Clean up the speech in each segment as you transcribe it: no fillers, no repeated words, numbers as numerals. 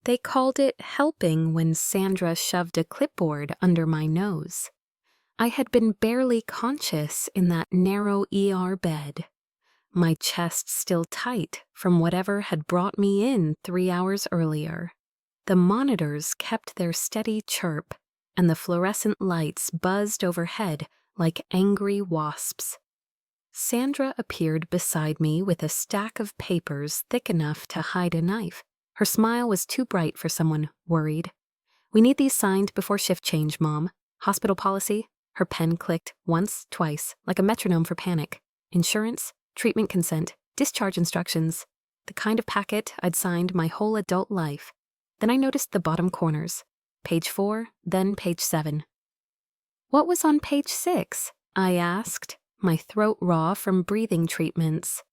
They called it helping when Sandra shoved a clipboard under my nose. I had been barely conscious in that narrow ER bed, my chest still tight from whatever had brought me in 3 hours earlier. The monitors kept their steady chirp, and the fluorescent lights buzzed overhead like angry wasps. Sandra appeared beside me with a stack of papers thick enough to hide a knife. Her smile was too bright for someone worried. "We need these signed before shift change, Mom. Hospital policy." Her pen clicked once, twice, like a metronome for panic. "Insurance, treatment consent, discharge instructions." The kind of packet I'd signed my whole adult life. Then I noticed the bottom corners. Page 4, then page 7. "What was on page 6? I asked, my throat raw from breathing treatments.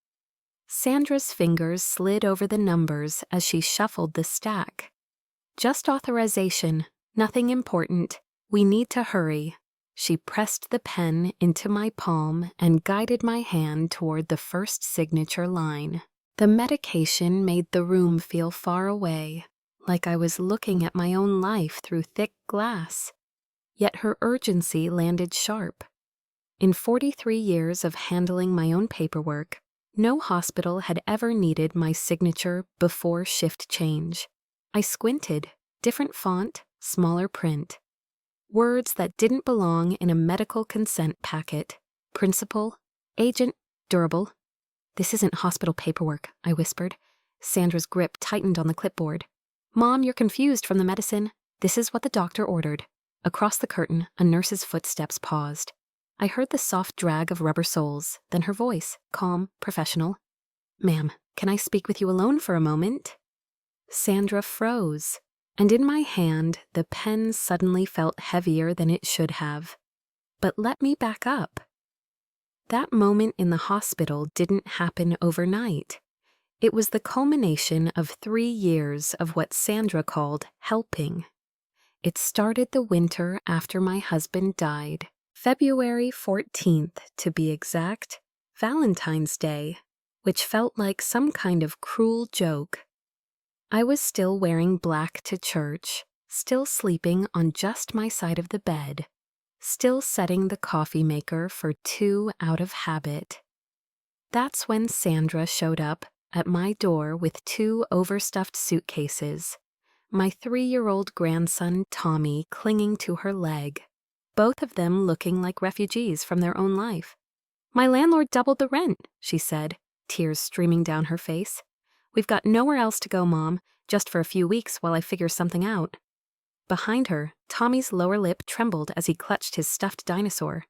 Sandra's fingers slid over the numbers as she shuffled the stack. "Just authorization, nothing important. We need to hurry." She pressed the pen into my palm and guided my hand toward the first signature line. The medication made the room feel far away, like I was looking at my own life through thick glass. Yet her urgency landed sharp. In 43 years of handling my own paperwork, no hospital had ever needed my signature before shift change. I squinted, different font, smaller print. Words that didn't belong in a medical consent packet. Principal, agent, durable. "This isn't hospital paperwork," I whispered. Sandra's grip tightened on the clipboard. "Mom, you're confused from the medicine. This is what the doctor ordered." Across the curtain, a nurse's footsteps paused. I heard the soft drag of rubber soles, then her voice, calm, professional. "Ma'am, can I speak with you alone for a moment?" Sandra froze, and in my hand the pen suddenly felt heavier than it should have. But let me back up. That moment in the hospital didn't happen overnight. It was the culmination of 3 years of what Sandra called helping. It started the winter after my husband died, February 14th to be exact, Valentine's Day, which felt like some kind of cruel joke. I was still wearing black to church, still sleeping on just my side of the bed, still setting the coffee maker for 2 out of habit. That's when Sandra showed up at my door with 2 overstuffed suitcases, my 3-year-old grandson Tommy clinging to her leg, both of them looking like refugees from their own life. "My landlord doubled the rent," she said, tears streaming down her face. "We've got nowhere else to go, Mom, just for a few weeks while I figure something out." Behind her, Tommy's lower lip trembled as he clutched his stuffed dinosaur.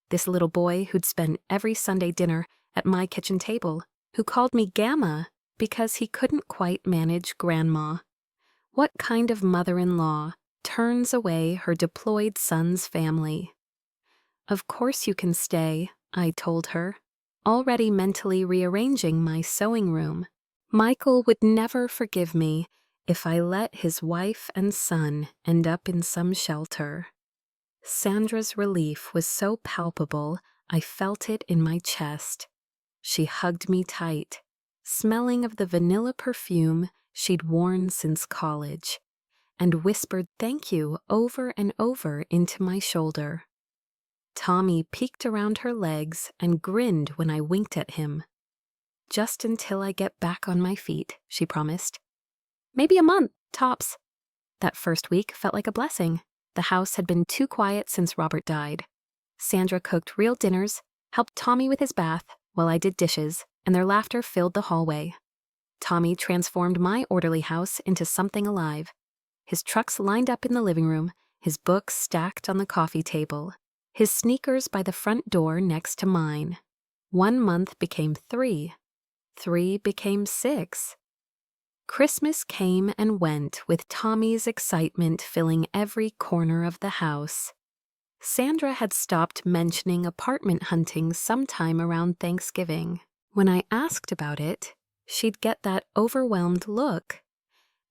This little boy who'd spend every Sunday dinner at my kitchen table, who called me Gamma because he couldn't quite manage Grandma. What kind of mother-in-law turns away her deployed son's family? "Of course you can stay," I told her, already mentally rearranging my sewing room. Michael would never forgive me if I let his wife and son end up in some shelter. Sandra's relief was so palpable, I felt it in my chest. She hugged me tight, smelling of the vanilla perfume she'd worn since college, and whispered thank you over and over into my shoulder. Tommy peeked around her legs and grinned when I winked at him. "Just until I get back on my feet," she promised. "Maybe a month, tops." That first week felt like a blessing. The house had been too quiet since Robert died. Sandra cooked real dinners, helped Tommy with his bath while I did dishes, and their laughter filled the hallway. Tommy transformed my orderly house into something alive. His trucks lined up in the living room, his books stacked on the coffee table, his sneakers by the front door next to mine. 1 month became 3. 3 became 6. Christmas came and went with Tommy's excitement filling every corner of the house. Sandra had stopped mentioning apartment hunting sometime around Thanksgiving. When I asked about it, she'd get that overwhelmed look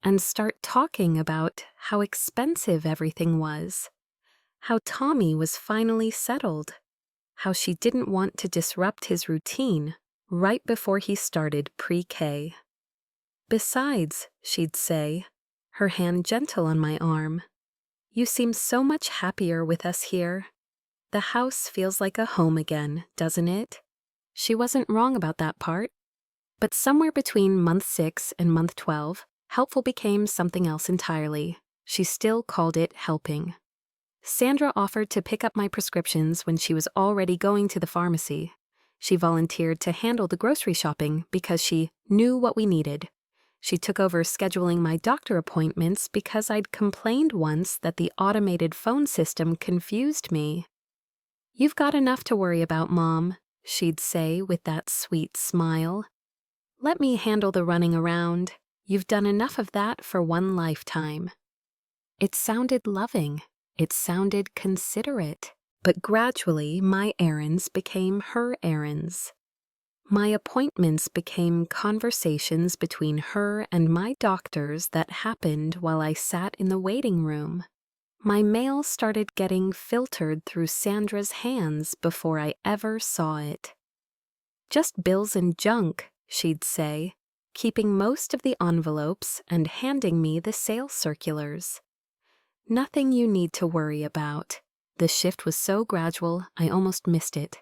and start talking about how expensive everything was, how Tommy was finally settled, how she didn't want to disrupt his routine right before he started pre-K. Besides, she'd say, her hand gentle on my arm. "You seem so much happier with us here. The house feels like a home again, doesn't it?" She wasn't wrong about that part. But somewhere between month 6 and month 12, helpful became something else entirely. She still called it helping. Sandra offered to pick up my prescriptions when she was already going to the pharmacy. She volunteered to handle the grocery shopping because she knew what we needed. She took over scheduling my doctor appointments because I'd complained once that the automated phone system confused me. "You've got enough to worry about, Mom," she'd say with that sweet smile. "Let me handle the running around. You've done enough of that for one lifetime." It sounded loving. It sounded considerate. But gradually, my errands became her errands. My appointments became conversations between her and my doctors that happened while I sat in the waiting room. My mail started getting filtered through Sandra's hands before I ever saw it. "Just bills and junk," she'd say, keeping most of the envelopes and handing me the sales circulars. "Nothing you need to worry about." The shift was so gradual, I almost missed it.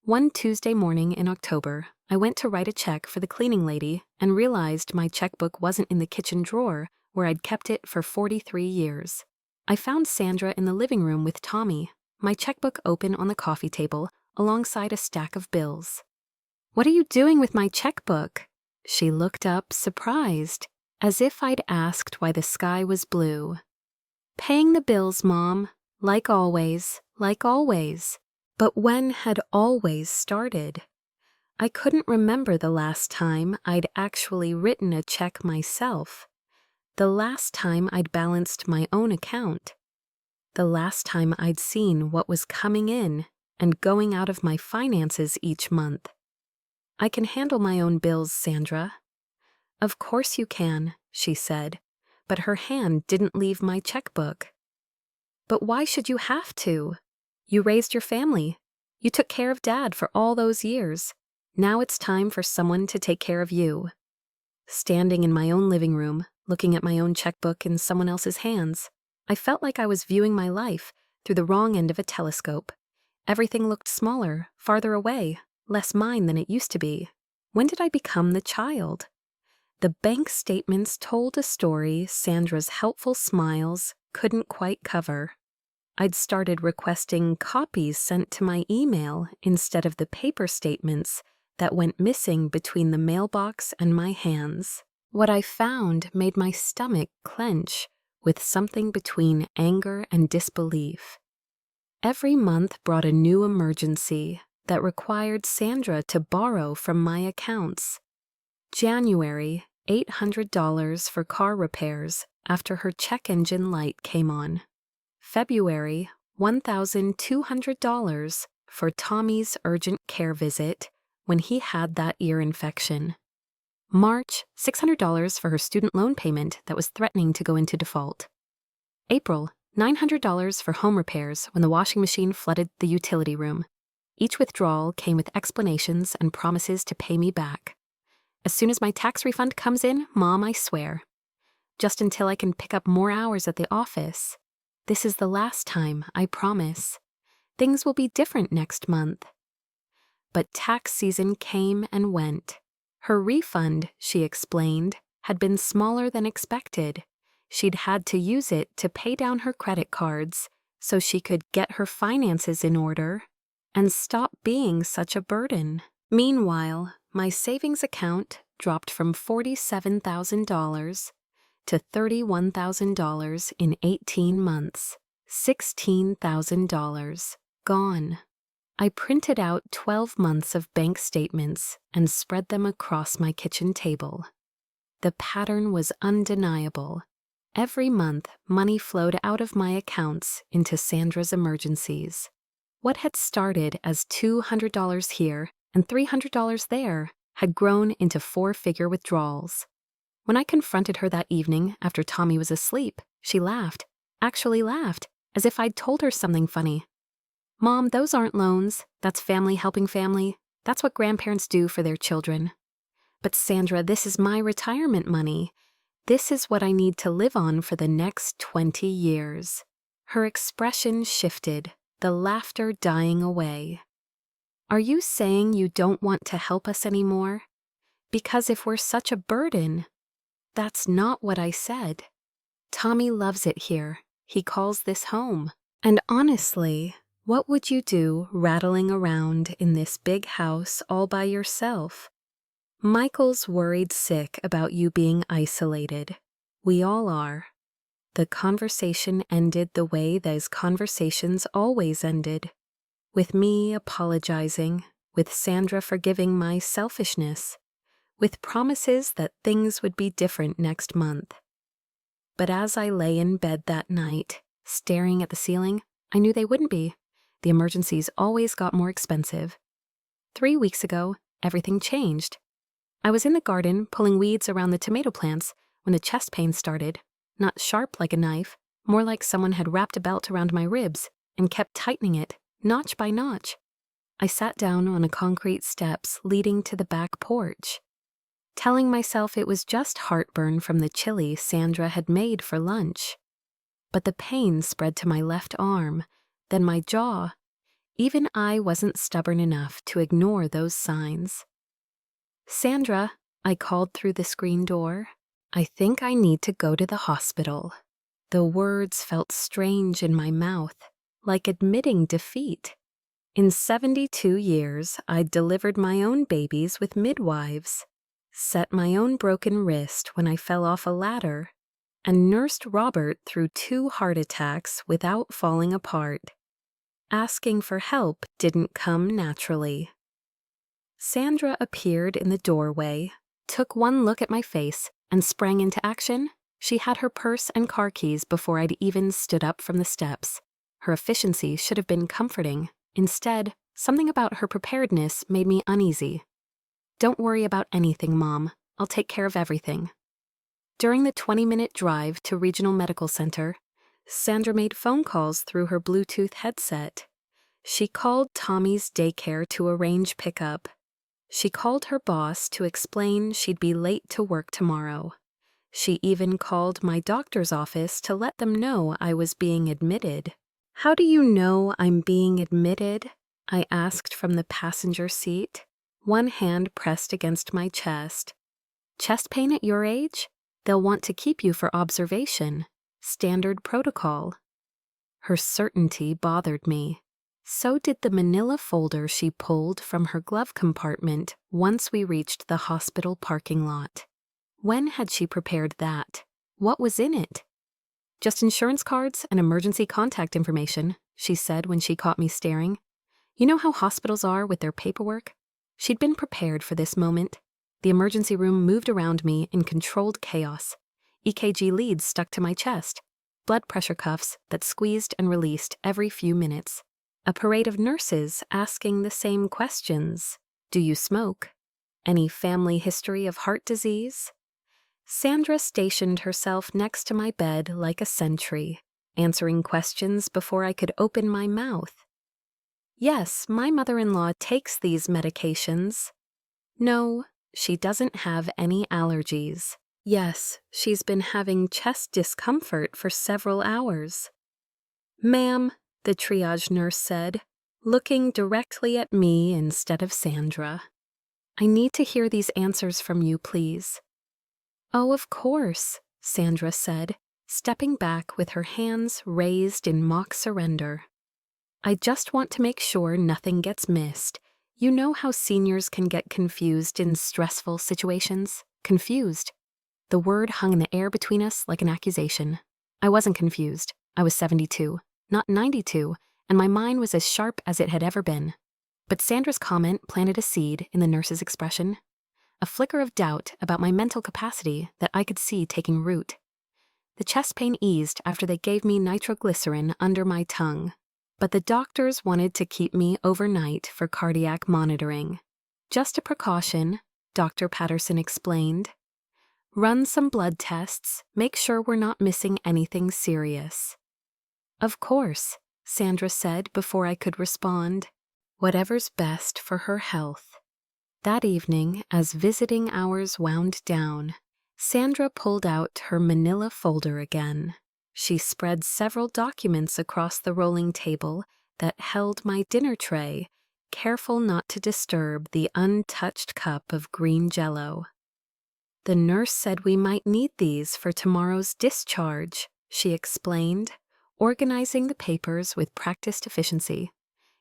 One Tuesday morning in October, I went to write a check for the cleaning lady and realized my checkbook wasn't in the kitchen drawer where I'd kept it for 43 years. I found Sandra in the living room with Tommy, my checkbook open on the coffee table alongside a stack of bills. "What are you doing with my checkbook?" She looked up, surprised, as if I'd asked why the sky was blue. "Paying the bills, Mom. Like always, like always." But when had always started? I couldn't remember the last time I'd actually written a check myself. The last time I'd balanced my own account. The last time I'd seen what was coming in and going out of my finances each month. "I can handle my own bills, Sandra." "Of course you can," she said, but her hand didn't leave my checkbook. "But why should you have to? You raised your family. You took care of Dad for all those years. Now it's time for someone to take care of you." Standing in my own living room, looking at my own checkbook in someone else's hands, I felt like I was viewing my life through the wrong end of a telescope. Everything looked smaller, farther away, less mine than it used to be. When did I become the child? The bank statements told a story Sandra's helpful smiles couldn't quite cover. I'd started requesting copies sent to my email instead of the paper statements that went missing between the mailbox and my hands. What I found made my stomach clench with something between anger and disbelief. Every month brought a new emergency that required Sandra to borrow from my accounts. January, $800 for car repairs after her check engine light came on. February, $1,200 for Tommy's urgent care visit when he had that ear infection. March, $600 for her student loan payment that was threatening to go into default. April, $900 for home repairs when the washing machine flooded the utility room. Each withdrawal came with explanations and promises to pay me back. "As soon as my tax refund comes in, Mom, I swear." Just until I can pick up more hours at the office. "This is the last time, I promise. Things will be different next month." But tax season came and went. Her refund, she explained, had been smaller than expected. She'd had to use it to pay down her credit cards so she could get her finances in order and stop being such a burden. Meanwhile, my savings account dropped from $47,000 to $31,000 in 18 months. $16,000 gone. I printed out 12 months of bank statements and spread them across my kitchen table. The pattern was undeniable. Every month, money flowed out of my accounts into Sandra's emergencies. What had started as $200 here and $300 there had grown into 4-figure withdrawals. When I confronted her that evening after Tommy was asleep, she laughed, actually laughed, as if I'd told her something funny. "Mom, those aren't loans. That's family helping family. That's what grandparents do for their children." "But Sandra, this is my retirement money. This is what I need to live on for the next 20 years. Her expression shifted, the laughter dying away. Are you saying you don't want to help us anymore? Because if we're such a burden. That's not what I said. Tommy loves it here. He calls this home. And honestly, what would you do rattling around in this big house all by yourself? Michael's worried sick about you being isolated. We all are. The conversation ended the way those conversations always ended. With me apologizing, with Sandra forgiving my selfishness, with promises that things would be different next month. But as I lay in bed that night, staring at the ceiling, I knew they wouldn't be. The emergencies always got more expensive. 3 weeks ago, everything changed. I was in the garden pulling weeds around the tomato plants when the chest pain started, not sharp like a knife, more like someone had wrapped a belt around my ribs and kept tightening it, notch by notch. I sat down on a concrete steps leading to the back porch, telling myself it was just heartburn from the chili Sandra had made for lunch. But the pain spread to my left arm, then my jaw. Even I wasn't stubborn enough to ignore those signs. Sandra, I called through the screen door. I think I need to go to the hospital. The words felt strange in my mouth, like admitting defeat. In 72 years, I'd delivered my own babies with midwives, set my own broken wrist when I fell off a ladder, and nursed Robert through 2 heart attacks without falling apart. Asking for help didn't come naturally. Sandra appeared in the doorway, took one look at my face, and sprang into action. She had her purse and car keys before I'd even stood up from the steps. Her efficiency should have been comforting. Instead, something about her preparedness made me uneasy. Don't worry about anything, Mom. I'll take care of everything. During the 20-minute drive to Regional Medical Center, Sandra made phone calls through her Bluetooth headset. She called Tommy's daycare to arrange pickup. She called her boss to explain she'd be late to work tomorrow. She even called my doctor's office to let them know I was being admitted. How do you know I'm being admitted? I asked from the passenger seat, one hand pressed against my chest. Chest pain at your age? They'll want to keep you for observation. Standard protocol. Her certainty bothered me. So did the manila folder she pulled from her glove compartment once we reached the hospital parking lot. When had she prepared that? What was in it? Just insurance cards and emergency contact information, she said when she caught me staring. You know how hospitals are with their paperwork? She'd been prepared for this moment. The emergency room moved around me in controlled chaos. EKG leads stuck to my chest. Blood pressure cuffs that squeezed and released every few minutes. A parade of nurses asking the same questions. Do you smoke? Any family history of heart disease? Sandra stationed herself next to my bed like a sentry, answering questions before I could open my mouth. Yes, my mother-in-law takes these medications. No, she doesn't have any allergies. Yes, she's been having chest discomfort for several hours. Ma'am, the triage nurse said, looking directly at me instead of Sandra. I need to hear these answers from you, please. Oh, of course, Sandra said, stepping back with her hands raised in mock surrender. I just want to make sure nothing gets missed. You know how seniors can get confused in stressful situations? Confused. The word hung in the air between us like an accusation. I wasn't confused. I was 72, not 92, and my mind was as sharp as it had ever been. But Sandra's comment planted a seed in the nurse's expression. A flicker of doubt about my mental capacity that I could see taking root. The chest pain eased after they gave me nitroglycerin under my tongue, but the doctors wanted to keep me overnight for cardiac monitoring. Just a precaution, Dr. Patterson explained. Run some blood tests, make sure we're not missing anything serious. Of course, Sandra said before I could respond. Whatever's best for her health. That evening, as visiting hours wound down, Sandra pulled out her manila folder again. She spread several documents across the rolling table that held my dinner tray, careful not to disturb the untouched cup of green jello. "The nurse said we might need these for tomorrow's discharge," she explained, organizing the papers with practiced efficiency.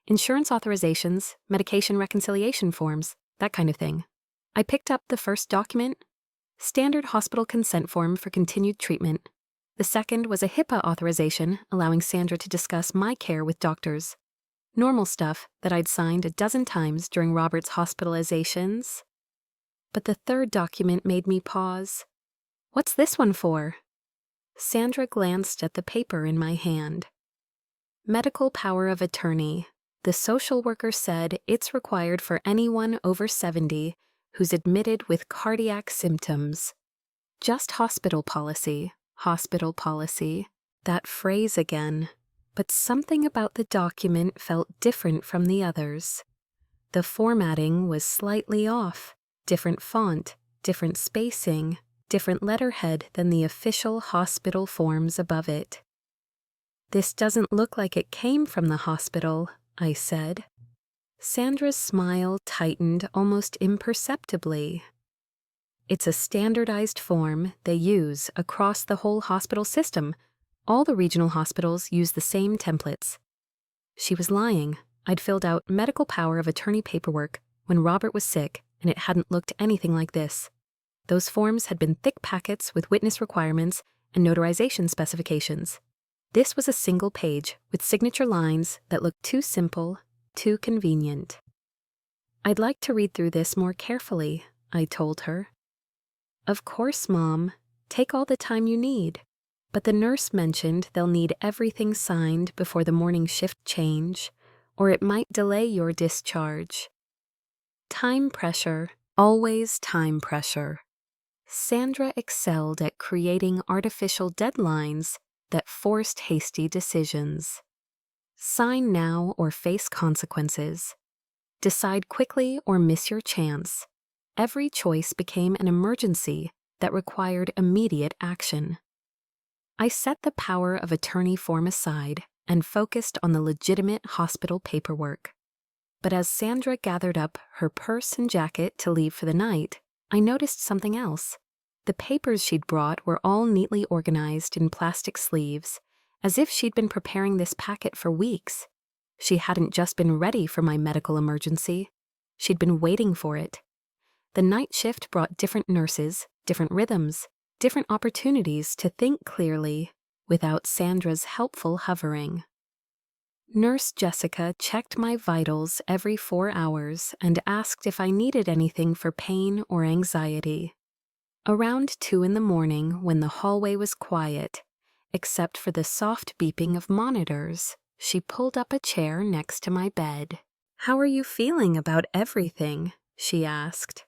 "Insurance authorizations, medication reconciliation forms, that kind of thing." I picked up the first document, standard hospital consent form for continued treatment. The second was a HIPAA authorization allowing Sandra to discuss my care with doctors. Normal stuff that I'd signed a dozen times during Robert's hospitalizations. But the third document made me pause. "What's this one for?" Sandra glanced at the paper in my hand. "Medical power of attorney. The social worker said it's required for anyone over 70 who's admitted with cardiac symptoms. Just hospital policy, hospital policy." That phrase again. But something about the document felt different from the others. The formatting was slightly off, different font, different spacing, different letterhead than the official hospital forms above it. "This doesn't look like it came from the hospital," I said. Sandra's smile tightened almost imperceptibly. "It's a standardized form they use across the whole hospital system. All the regional hospitals use the same templates." She was lying. I'd filled out medical power of attorney paperwork when Robert was sick, and it hadn't looked anything like this. Those forms had been thick packets with witness requirements and notarization specifications. This was a single page with signature lines that looked too simple, too convenient. "I'd like to read through this more carefully," I told her. "Of course, Mom. Take all the time you need. But the nurse mentioned they'll need everything signed before the morning shift change, or it might delay your discharge." Time pressure, always time pressure. Sandra excelled at creating artificial deadlines that forced hasty decisions. Sign now or face consequences. Decide quickly or miss your chance. Every choice became an emergency that required immediate action. I set the power of attorney form aside and focused on the legitimate hospital paperwork. But as Sandra gathered up her purse and jacket to leave for the night, I noticed something else. The papers she'd brought were all neatly organized in plastic sleeves, as if she'd been preparing this packet for weeks. She hadn't just been ready for my medical emergency. She'd been waiting for it. The night shift brought different nurses, different rhythms, different opportunities to think clearly without Sandra's helpful hovering. Nurse Jessica checked my vitals every 4 hours and asked if I needed anything for pain or anxiety. Around 2 in the morning, when the hallway was quiet, except for the soft beeping of monitors, she pulled up a chair next to my bed. "How are you feeling about everything?" she asked.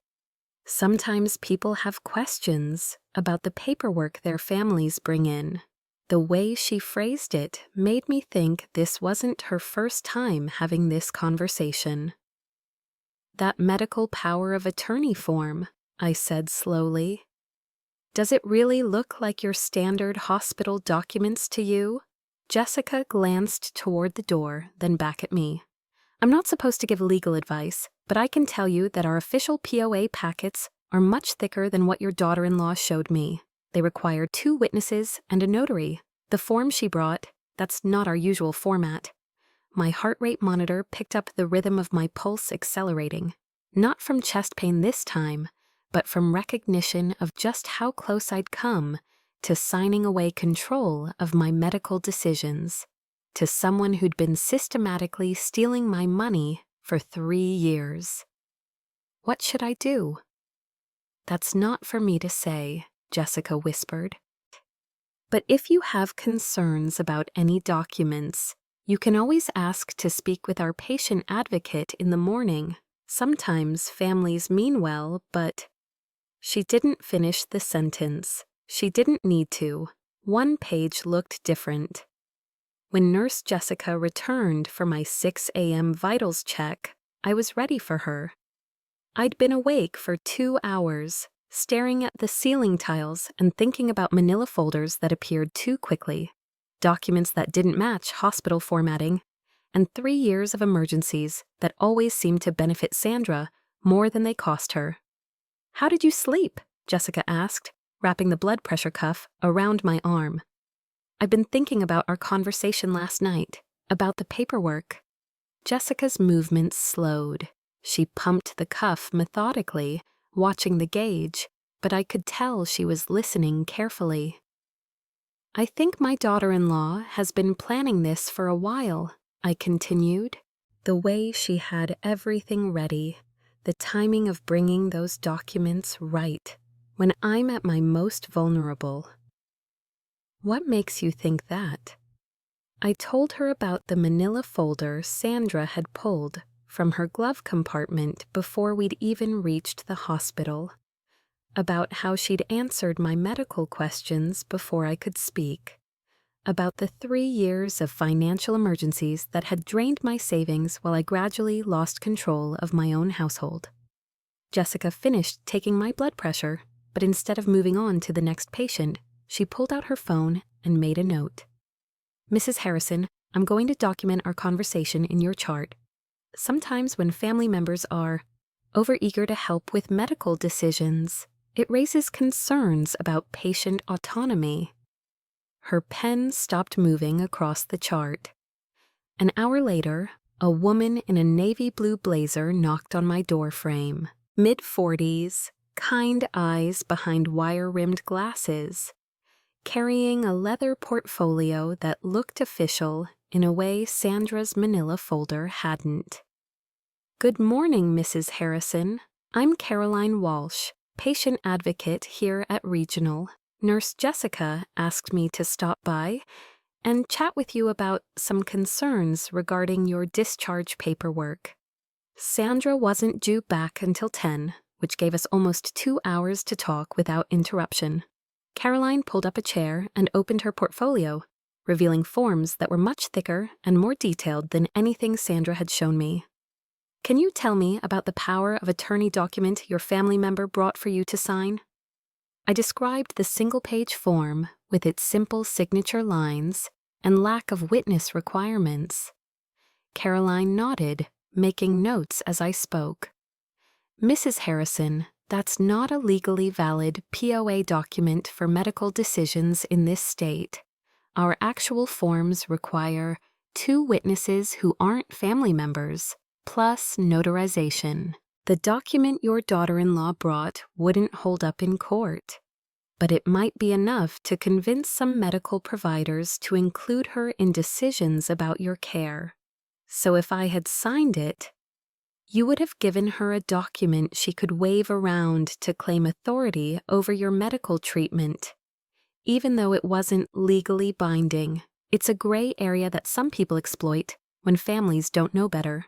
Sometimes people have questions about the paperwork their families bring in. The way she phrased it made me think this wasn't her first time having this conversation. "That medical power of attorney form," I said slowly. "Does it really look like your standard hospital documents to you?" Jessica glanced toward the door, then back at me. "I'm not supposed to give legal advice, but I can tell you that our official POA packets are much thicker than what your daughter-in-law showed me. They require 2 witnesses and a notary. The form she brought, that's not our usual format." My heart rate monitor picked up the rhythm of my pulse accelerating, not from chest pain this time, but from recognition of just how close I'd come to signing away control of my medical decisions to someone who'd been systematically stealing my money for 3 years. What should I do? "That's not for me to say," Jessica whispered. "But if you have concerns about any documents, you can always ask to speak with our patient advocate in the morning. Sometimes families mean well, but—" She didn't finish the sentence. She didn't need to. One page looked different. When Nurse Jessica returned for my 6 a.m. vitals check, I was ready for her. I'd been awake for 2 hours, staring at the ceiling tiles and thinking about manila folders that appeared too quickly, documents that didn't match hospital formatting, and 3 years of emergencies that always seemed to benefit Sandra more than they cost her. "How did you sleep?" Jessica asked, wrapping the blood pressure cuff around my arm. "I've been thinking about our conversation last night, about the paperwork." Jessica's movements slowed. She pumped the cuff methodically, watching the gauge, but I could tell she was listening carefully. "I think my daughter-in-law has been planning this for a while," I continued. The way she had everything ready, the timing of bringing those documents right, when I'm at my most vulnerable. "What makes you think that?" I told her about the manila folder Sandra had pulled from her glove compartment before we'd even reached the hospital, about how she'd answered my medical questions before I could speak, about the 3 years of financial emergencies that had drained my savings while I gradually lost control of my own household. Jessica finished taking my blood pressure, but instead of moving on to the next patient, she pulled out her phone and made a note. "Mrs. Harrison, I'm going to document our conversation in your chart. Sometimes when family members are overeager to help with medical decisions, it raises concerns about patient autonomy." Her pen stopped moving across the chart. An hour later, a woman in a navy blue blazer knocked on my door frame. Mid-40s, kind eyes behind wire-rimmed glasses, carrying a leather portfolio that looked official in a way Sandra's manila folder hadn't. "Good morning, Mrs. Harrison. I'm Caroline Walsh, patient advocate here at Regional. Nurse Jessica asked me to stop by and chat with you about some concerns regarding your discharge paperwork." Sandra wasn't due back until 10, which gave us almost 2 hours to talk without interruption. Caroline pulled up a chair and opened her portfolio, revealing forms that were much thicker and more detailed than anything Sandra had shown me. "Can you tell me about the power of attorney document your family member brought for you to sign?" I described the single-page form with its simple signature lines and lack of witness requirements. Caroline nodded, making notes as I spoke. "Mrs. Harrison, that's not a legally valid POA document for medical decisions in this state. Our actual forms require 2 witnesses who aren't family members, plus notarization. The document your daughter-in-law brought wouldn't hold up in court, but it might be enough to convince some medical providers to include her in decisions about your care. So if I had signed it, you would have given her a document she could wave around to claim authority over your medical treatment. Even though it wasn't legally binding, it's a gray area that some people exploit when families don't know better."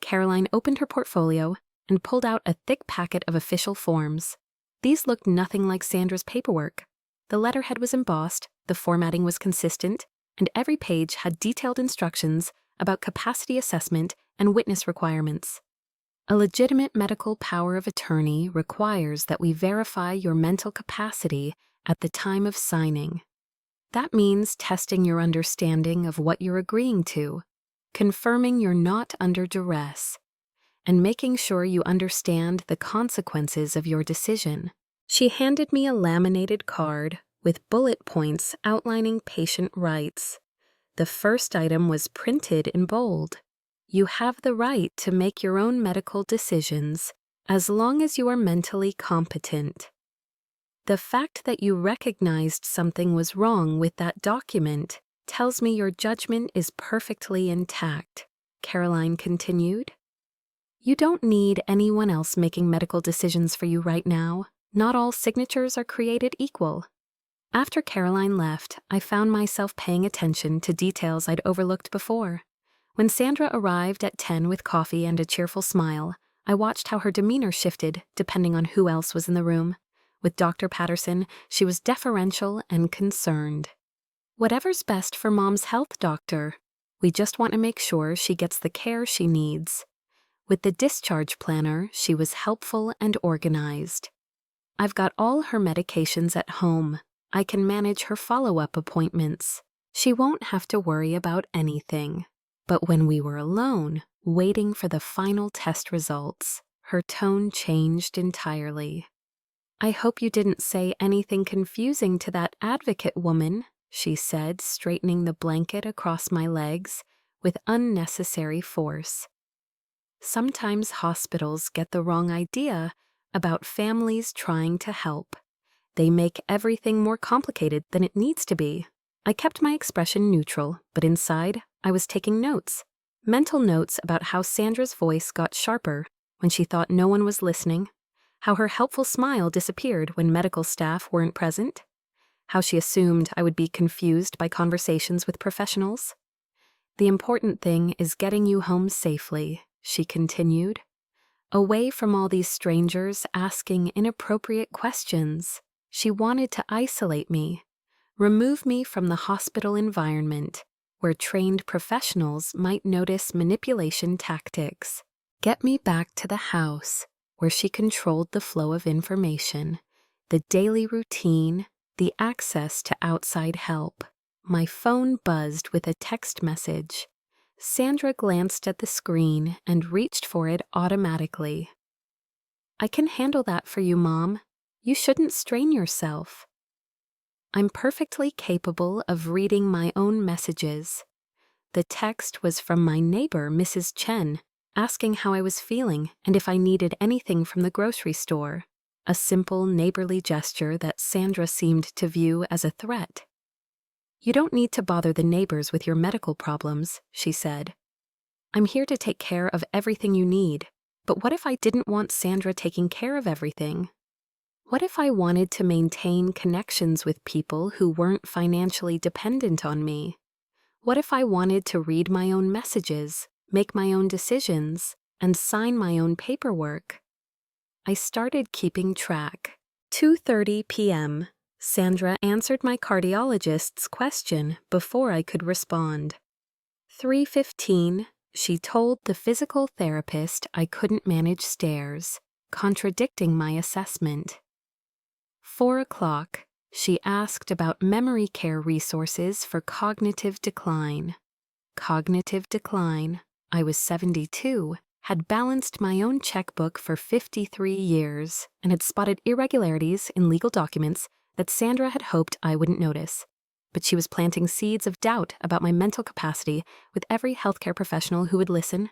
Caroline opened her portfolio and pulled out a thick packet of official forms. These looked nothing like Sandra's paperwork. The letterhead was embossed, the formatting was consistent, and every page had detailed instructions about capacity assessment and witness requirements. "A legitimate medical power of attorney requires that we verify your mental capacity at the time of signing. That means testing your understanding of what you're agreeing to, confirming you're not under duress, and making sure you understand the consequences of your decision." She handed me a laminated card with bullet points outlining patient rights. The first item was printed in bold. "You have the right to make your own medical decisions as long as you are mentally competent." The fact that you recognized something was wrong with that document tells me your judgment is perfectly intact, Caroline continued. "You don't need anyone else making medical decisions for you right now. Not all signatures are created equal." After Caroline left, I found myself paying attention to details I'd overlooked before. When Sandra arrived at 10 with coffee and a cheerful smile, I watched how her demeanor shifted depending on who else was in the room. With Dr. Patterson, she was deferential and concerned. "Whatever's best for Mom's health, doctor. We just want to make sure she gets the care she needs." With the discharge planner, she was helpful and organized. I've got all her medications at home. I can manage her follow-up appointments. She won't have to worry about anything." But when we were alone, waiting for the final test results, her tone changed entirely. "I hope you didn't say anything confusing to that advocate woman," she said, straightening the blanket across my legs with unnecessary force. Sometimes hospitals get the wrong idea about families trying to help. They make everything more complicated than it needs to be. I kept my expression neutral, but inside, I was taking notes. Mental notes about how Sandra's voice got sharper when she thought no one was listening, how her helpful smile disappeared when medical staff weren't present, how she assumed I would be confused by conversations with professionals. "The important thing is getting you home safely," she continued, "away from all these strangers asking inappropriate questions." She wanted to isolate me, remove me from the hospital environment where trained professionals might notice manipulation tactics, get me back to the house where she controlled the flow of information, the daily routine, the access to outside help. My phone buzzed with a text message. Sandra glanced at the screen and reached for it automatically. "I can handle that for you, Mom. You shouldn't strain yourself." I'm perfectly capable of reading my own messages. The text was from my neighbor, Mrs. Chen, asking how I was feeling and if I needed anything from the grocery store, a simple neighborly gesture that Sandra seemed to view as a threat. "You don't need to bother the neighbors with your medical problems," she said. "I'm here to take care of everything you need. But what if I didn't want Sandra taking care of everything? What if I wanted to maintain connections with people who weren't financially dependent on me? What if I wanted to read my own messages, make my own decisions, and sign my own paperwork?" I started keeping track. 2:30 p.m. Sandra answered my cardiologist's question before I could respond. 3:15, she told the physical therapist I couldn't manage stairs, contradicting my assessment. 4 o'clock, she asked about memory care resources for cognitive decline. Cognitive decline, I was 72, had balanced my own checkbook for 53 years and had spotted irregularities in legal documents that Sandra had hoped I wouldn't notice. But she was planting seeds of doubt about my mental capacity with every healthcare professional who would listen.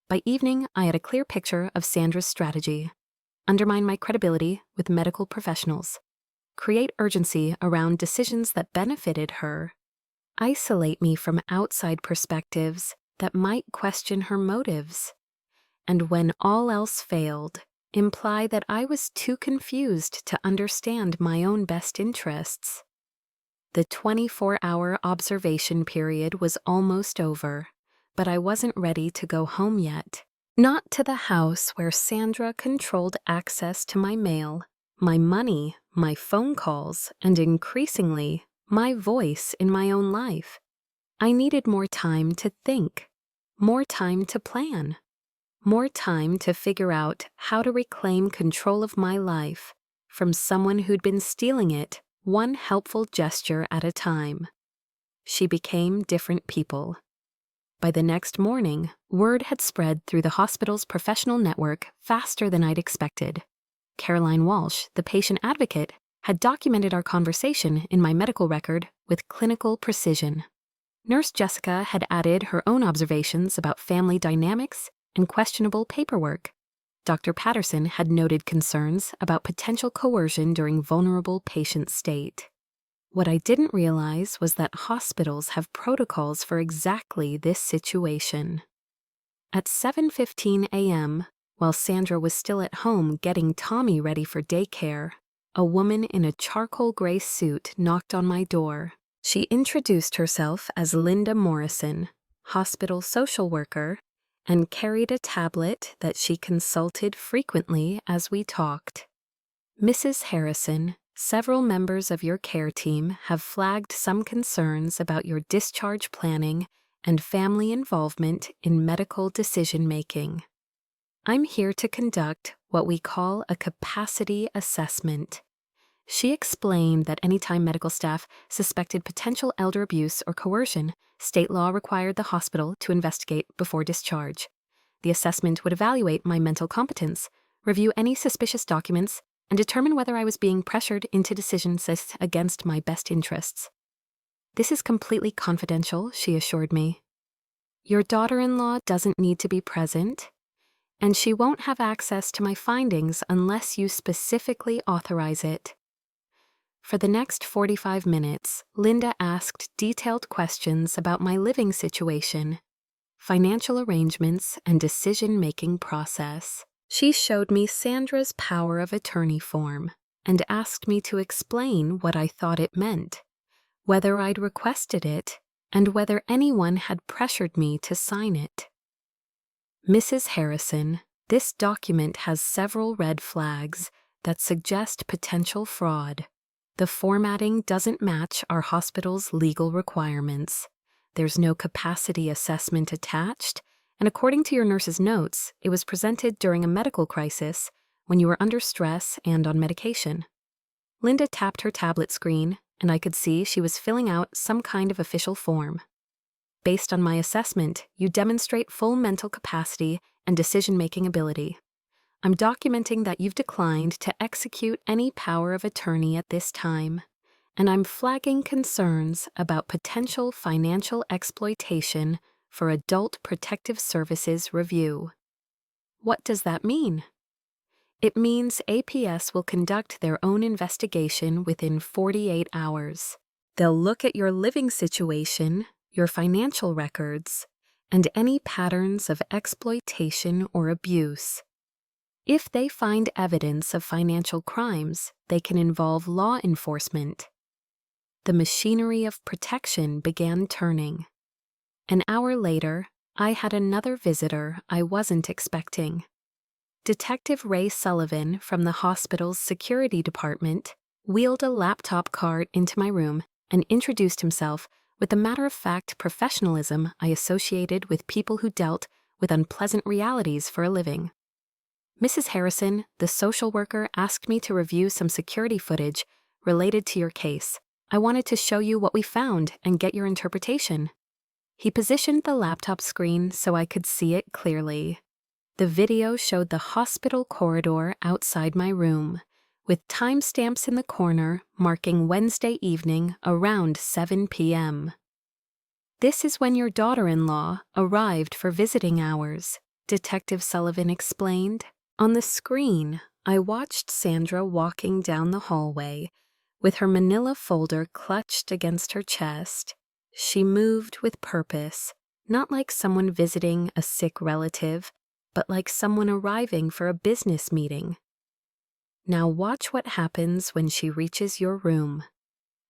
By evening, I had a clear picture of Sandra's strategy. Undermine my credibility with medical professionals. Create urgency around decisions that benefited her. Isolate me from outside perspectives that might question her motives. And when all else failed, imply that I was too confused to understand my own best interests. The 24-hour observation period was almost over, but I wasn't ready to go home yet. Not to the house where Sandra controlled access to my mail, my money, my phone calls, and increasingly, my voice in my own life. I needed more time to think, more time to plan, more time to figure out how to reclaim control of my life from someone who'd been stealing it one helpful gesture at a time. She became different people. By the next morning, word had spread through the hospital's professional network faster than I'd expected. Caroline Walsh, the patient advocate, had documented our conversation in my medical record with clinical precision. Nurse Jessica had added her own observations about family dynamics and questionable paperwork. Dr. Patterson had noted concerns about potential coercion during vulnerable patient state. What I didn't realize was that hospitals have protocols for exactly this situation. At 7:15 a.m., while Sandra was still at home getting Tommy ready for daycare, a woman in a charcoal gray suit knocked on my door. She introduced herself as Linda Morrison, hospital social worker, and carried a tablet that she consulted frequently as we talked. "Mrs. Harrison, several members of your care team have flagged some concerns about your discharge planning and family involvement in medical decision-making. I'm here to conduct what we call a capacity assessment. She explained that anytime medical staff suspected potential elder abuse or coercion, state law required the hospital to investigate before discharge. The assessment would evaluate my mental competence, review any suspicious documents, and determine whether I was being pressured into decisions against my best interests. This is completely confidential, she assured me. Your daughter-in-law doesn't need to be present, and she won't have access to my findings unless you specifically authorize it. For the next 45 minutes, Linda asked detailed questions about my living situation, financial arrangements, and decision-making process. She showed me Sandra's power of attorney form and asked me to explain what I thought it meant, whether I'd requested it, and whether anyone had pressured me to sign it. Mrs. Harrison, this document has several red flags that suggest potential fraud. The formatting doesn't match our hospital's legal requirements. There's no capacity assessment attached, and according to your nurse's notes, it was presented during a medical crisis when you were under stress and on medication. Linda tapped her tablet screen, and I could see she was filling out some kind of official form. Based on my assessment, you demonstrate full mental capacity and decision-making ability. I'm documenting that you've declined to execute any power of attorney at this time, and I'm flagging concerns about potential financial exploitation for Adult Protective Services review. What does that mean? It means APS will conduct their own investigation within 48 hours. They'll look at your living situation, your financial records, and any patterns of exploitation or abuse. If they find evidence of financial crimes, they can involve law enforcement. The machinery of protection began turning. An hour later, I had another visitor I wasn't expecting. Detective Ray Sullivan from the hospital's security department wheeled a laptop cart into my room and introduced himself with the matter-of-fact professionalism I associated with people who dealt with unpleasant realities for a living. Mrs. Harrison, the social worker, asked me to review some security footage related to your case. I wanted to show you what we found and get your interpretation. He positioned the laptop screen so I could see it clearly. The video showed the hospital corridor outside my room, with timestamps in the corner marking Wednesday evening around 7 p.m. This is when your daughter-in-law arrived for visiting hours, Detective Sullivan explained. On the screen, I watched Sandra walking down the hallway with her manila folder clutched against her chest. She moved with purpose, not like someone visiting a sick relative, but like someone arriving for a business meeting. Now watch what happens when she reaches your room.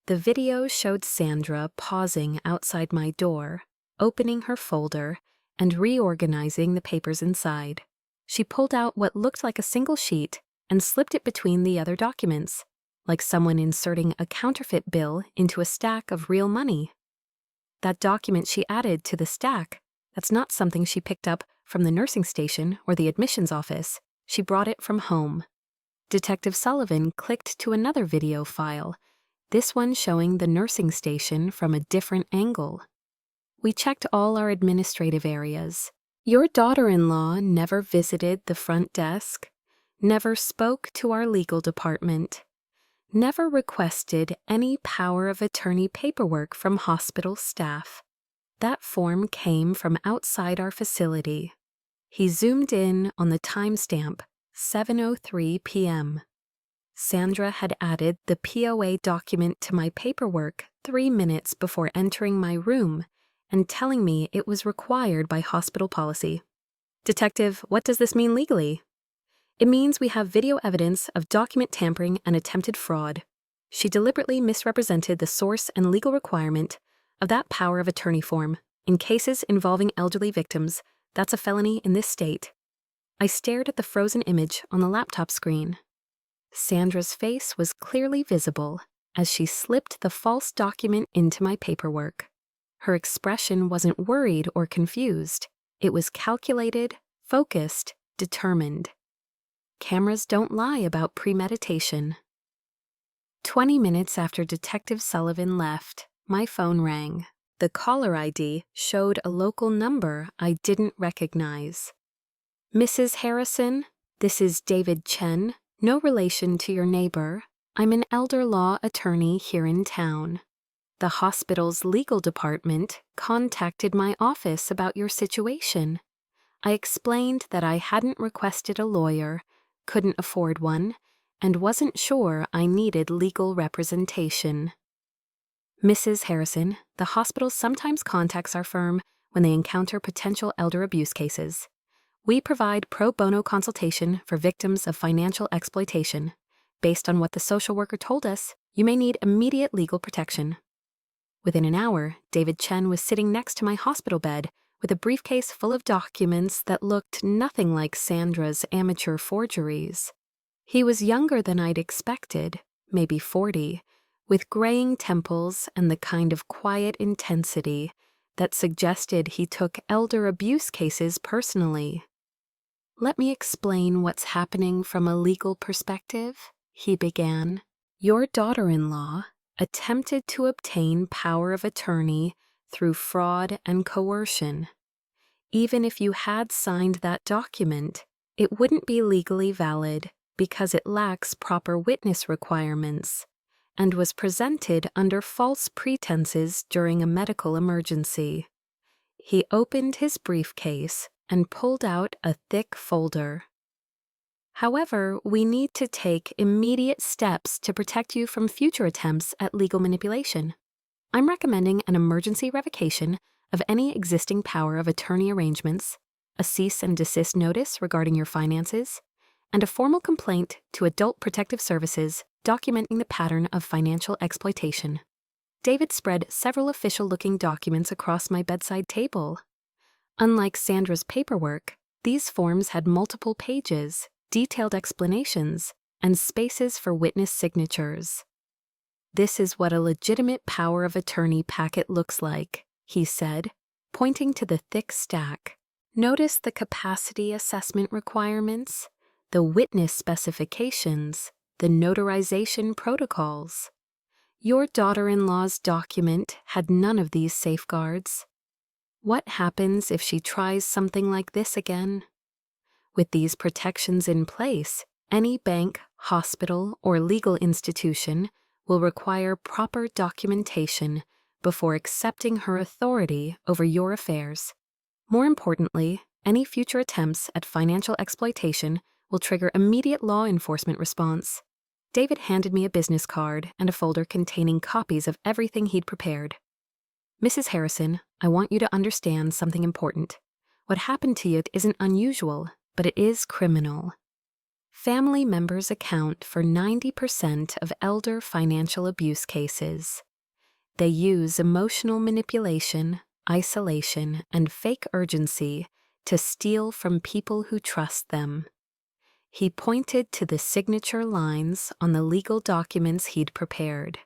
The video showed Sandra pausing outside my door, opening her folder, and reorganizing the papers inside. She pulled out what looked like a single sheet and slipped it between the other documents, like someone inserting a counterfeit bill into a stack of real money. That document she added to the stack, that's not something she picked up from the nursing station or the admissions office. She brought it from home. Detective Sullivan clicked to another video file, this one showing the nursing station from a different angle. We checked all our administrative areas. Your daughter-in-law never visited the front desk, never spoke to our legal department, never requested any power of attorney paperwork from hospital staff. That form came from outside our facility. He zoomed in on the timestamp, 7:03 p.m. Sandra had added the POA document to my paperwork 3 minutes before entering my room and telling me it was required by hospital policy. Detective, what does this mean legally? It means we have video evidence of document tampering and attempted fraud. She deliberately misrepresented the source and legal requirement of that power of attorney form. In cases involving elderly victims, that's a felony in this state. I stared at the frozen image on the laptop screen. Sandra's face was clearly visible as she slipped the false document into my paperwork. Her expression wasn't worried or confused. It was calculated, focused, determined. Cameras don't lie about premeditation. 20 minutes after Detective Sullivan left, my phone rang. The caller ID showed a local number I didn't recognize. Mrs. Harrison, this is David Chen, no relation to your neighbor. I'm an elder law attorney here in town. The hospital's legal department contacted my office about your situation. I explained that I hadn't requested a lawyer, couldn't afford one, and wasn't sure I needed legal representation. Mrs. Harrison, the hospital sometimes contacts our firm when they encounter potential elder abuse cases. We provide pro bono consultation for victims of financial exploitation. Based on what the social worker told us, you may need immediate legal protection. Within an hour, David Chen was sitting next to my hospital bed with a briefcase full of documents that looked nothing like Sandra's amateur forgeries. He was younger than I'd expected, maybe 40, with graying temples and the kind of quiet intensity that suggested he took elder abuse cases personally. Let me explain what's happening from a legal perspective, he began. Your daughter-in-law attempted to obtain power of attorney through fraud and coercion. Even if you had signed that document, it wouldn't be legally valid because it lacks proper witness requirements and was presented under false pretenses during a medical emergency. He opened his briefcase and pulled out a thick folder. However, we need to take immediate steps to protect you from future attempts at legal manipulation. I'm recommending an emergency revocation of any existing power of attorney arrangements, a cease and desist notice regarding your finances, and a formal complaint to Adult Protective Services documenting the pattern of financial exploitation. David spread several official-looking documents across my bedside table. Unlike Sandra's paperwork, these forms had multiple pages, detailed explanations, and spaces for witness signatures. This is what a legitimate power of attorney packet looks like, he said, pointing to the thick stack. Notice the capacity assessment requirements, the witness specifications, the notarization protocols. Your daughter-in-law's document had none of these safeguards. What happens if she tries something like this again? With these protections in place, any bank, hospital, or legal institution will require proper documentation before accepting her authority over your affairs. More importantly, any future attempts at financial exploitation will trigger immediate law enforcement response. David handed me a business card and a folder containing copies of everything he'd prepared. Mrs. Harrison, I want you to understand something important. What happened to you isn't unusual, but it is criminal. Family members account for 90% of elder financial abuse cases. They use emotional manipulation, isolation, and fake urgency to steal from people who trust them. He pointed to the signature lines on the legal documents he'd prepared.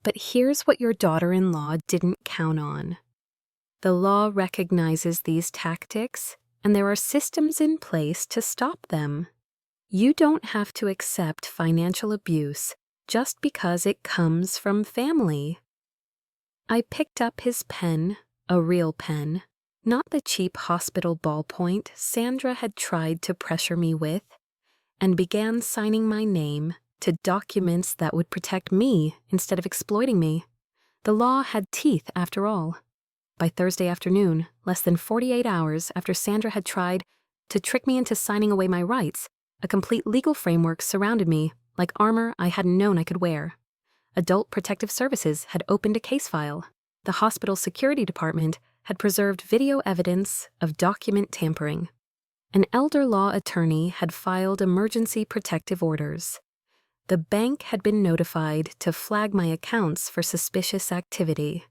But here's what your daughter-in-law didn't count on. The law recognizes these tactics, and there are systems in place to stop them. You don't have to accept financial abuse just because it comes from family. I picked up his pen, a real pen, not the cheap hospital ballpoint Sandra had tried to pressure me with, and began signing my name to documents that would protect me instead of exploiting me. The law had teeth, after all. By Thursday afternoon, less than 48 hours after Sandra had tried to trick me into signing away my rights, a complete legal framework surrounded me like armor I hadn't known I could wear. Adult Protective Services had opened a case file. The hospital security department had preserved video evidence of document tampering. An elder law attorney had filed emergency protective orders. The bank had been notified to flag my accounts for suspicious activity.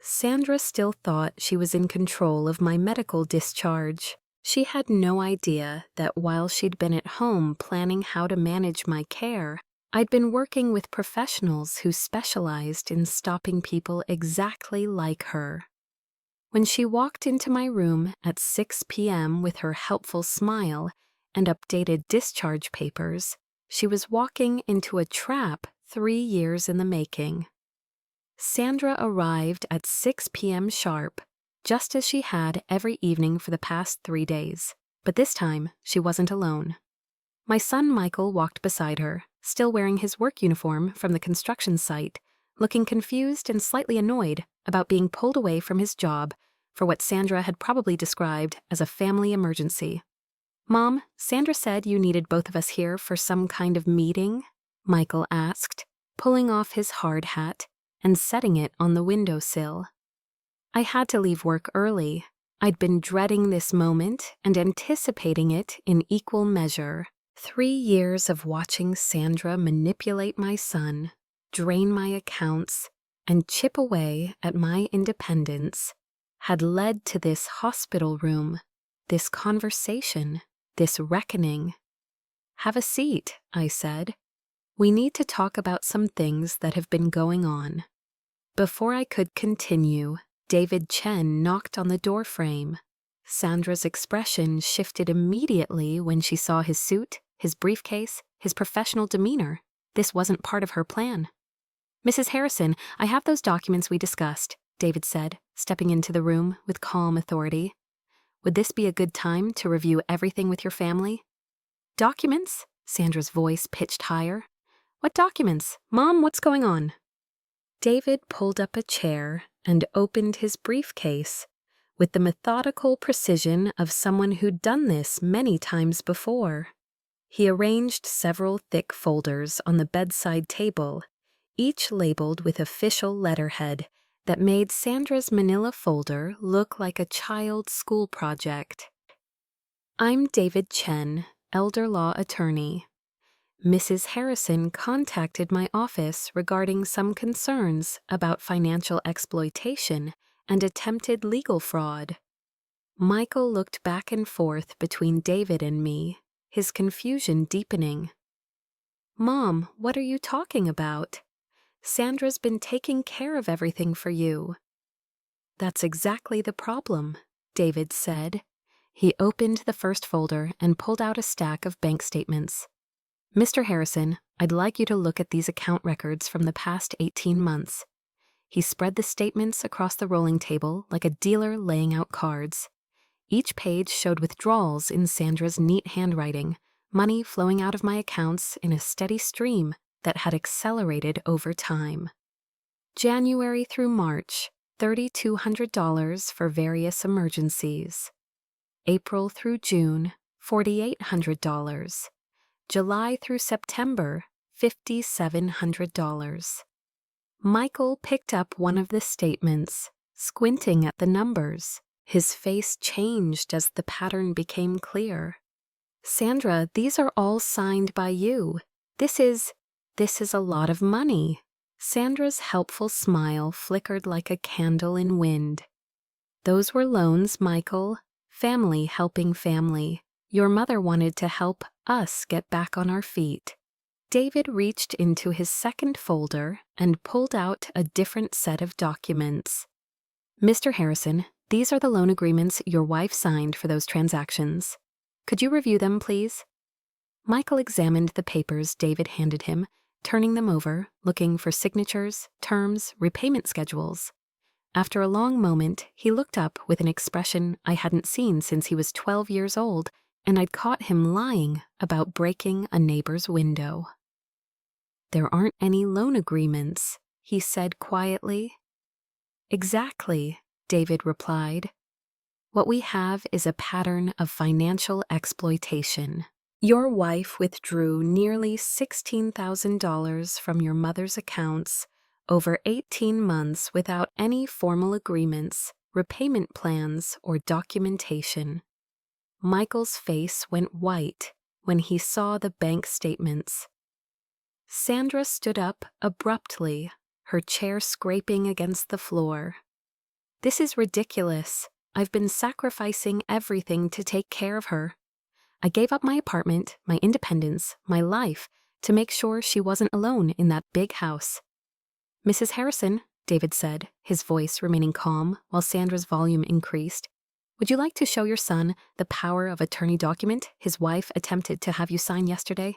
Sandra still thought she was in control of my medical discharge. She had no idea that while she'd been at home planning how to manage my care, I'd been working with professionals who specialized in stopping people exactly like her. When she walked into my room at 6 p.m. with her helpful smile and updated discharge papers, she was walking into a trap 3 years in the making. Sandra arrived at 6 p.m. sharp, just as she had every evening for the past 3 days. But this time, she wasn't alone. My son Michael walked beside her, still wearing his work uniform from the construction site, looking confused and slightly annoyed about being pulled away from his job for what Sandra had probably described as a family emergency. "Mom, Sandra said you needed both of us here for some kind of meeting?" Michael asked, pulling off his hard hat and setting it on the windowsill. I had to leave work early. I'd been dreading this moment and anticipating it in equal measure. 3 years of watching Sandra manipulate my son, drain my accounts, and chip away at my independence had led to this hospital room, this conversation, this reckoning. "Have a seat," I said. "We need to talk about some things that have been going on." Before I could continue, David Chen knocked on the doorframe. Sandra's expression shifted immediately when she saw his suit, his briefcase, his professional demeanor. This wasn't part of her plan. "Mrs. Harrison, I have those documents we discussed," David said, stepping into the room with calm authority. "Would this be a good time to review everything with your family?" "Documents?" Sandra's voice pitched higher. "What documents? Mom, what's going on?" David pulled up a chair and opened his briefcase with the methodical precision of someone who'd done this many times before. He arranged several thick folders on the bedside table, each labeled with official letterhead that made Sandra's manila folder look like a child's school project. "I'm David Chen, elder law attorney. Mrs. Harrison contacted my office regarding some concerns about financial exploitation and attempted legal fraud." Michael looked back and forth between David and me, his confusion deepening. "Mom, what are you talking about? Sandra's been taking care of everything for you." "That's exactly the problem," David said. He opened the first folder and pulled out a stack of bank statements. "Mr. Harrison, I'd like you to look at these account records from the past 18 months. He spread the statements across the rolling table like a dealer laying out cards. Each page showed withdrawals in Sandra's neat handwriting, money flowing out of my accounts in a steady stream that had accelerated over time. January through March, $3,200 for various emergencies. April through June, $4,800. July through September, $5,700. Michael picked up one of the statements, squinting at the numbers. His face changed as the pattern became clear. "Sandra, these are all signed by you. This is a lot of money." Sandra's helpful smile flickered like a candle in wind. "Those were loans, Michael. Family helping family. Your mother wanted to help us get back on our feet." David reached into his second folder and pulled out a different set of documents. "Mr. Harrison, these are the loan agreements your wife signed for those transactions. Could you review them, please?" Michael examined the papers David handed him, turning them over, looking for signatures, terms, repayment schedules. After a long moment, he looked up with an expression I hadn't seen since he was 12 years old, and I'd caught him lying about breaking a neighbor's window. "There aren't any loan agreements," he said quietly. "Exactly," David replied. "What we have is a pattern of financial exploitation. Your wife withdrew nearly $16,000 from your mother's accounts over 18 months without any formal agreements, repayment plans, or documentation." Michael's face went white when he saw the bank statements. Sandra stood up abruptly, her chair scraping against the floor. "This is ridiculous. I've been sacrificing everything to take care of her. I gave up my apartment, my independence, my life, to make sure she wasn't alone in that big house." "Mrs. Harrison," David said, his voice remaining calm while Sandra's volume increased, Would you like to show your son the power of attorney document his wife attempted to have you sign yesterday?"